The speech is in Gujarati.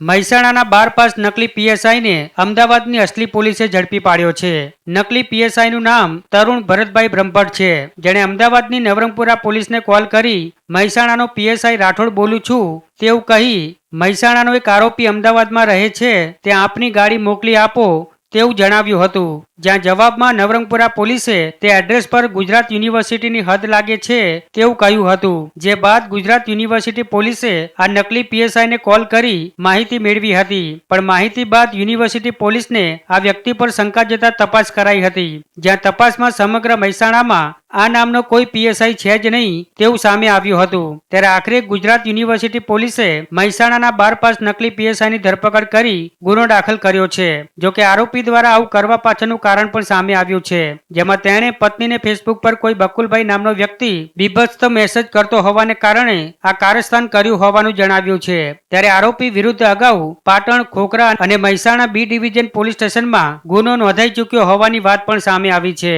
મહેસાણાના 12 પાસ નકલી પીએસઆઈને અમદાવાદની અસલી પોલીસે ઝડપી પાડ્યો છે। નકલી પીએસઆઈનું નામ તરુણ ભરતભાઈ બ્રહ્મભટ્ટ છે, જેણે અમદાવાદની નવરંગપુરા પોલીસને કોલ કરી મહેસાણાનો પીએસઆઈ રાઠોડ બોલું છું તેવું કહી મહેસાણાનો એક આરોપી અમદાવાદમાં રહે છે, ત્યાં આપની ગાડી મોકલી આપો તેવું જણાવ્યું હતું। જ્યાં જવાબમાં નવરંગપુરા પોલીસે તે એડ્રેસ પર ગુજરાત યુનિવર્સિટીની હદ લાગે છે તેવું કહ્યું હતું। જે બાદ ગુજરાત યુનિવર્સિટી પોલીસે આ નકલી પીએસઆઈને કોલ કરી માહિતી મેળવી હતી, પણ માહિતી બાદ યુનિવર્સિટી પોલીસને આ વ્યક્તિ પર શંકા જતા તપાસ કરાઈ હતી। જ્યાં તપાસમાં સમગ્ર મહેસાણામાં આ નામનો કોઈ પીએસઆઈ છે જ નહીં તેવું સામે આવ્યું હતું। ત્યારે આખરે ગુજરાત યુનિવર્સિટી પોલીસે મહેસાણાના 12 પાસ નકલી પીએસઆઈની ધરપકડ કરી ગુનો દાખલ કર્યો છે। જોકે આરોપી દ્વારા આવું કરવા પાછળનું કારણ પણ સામે આવ્યું છે, જેમાં તેણે પત્નીને ફેસબુક પર કોઈ બકુલભાઈ નામનો વ્યક્તિ બીભત્સ મેસેજ કરતો હોવાને કારણે આ કારસ્તાન કર્યું હોવાનું જણાવ્યું છે। ત્યારે આરોપી વિરુદ્ધ અગાઉ પાટણ, ખોખરા અને મહેસાણા બી ડિવિઝન પોલીસ સ્ટેશનમાં ગુનો નોંધાઈ ચૂક્યો હોવાની વાત પણ સામે આવી છે।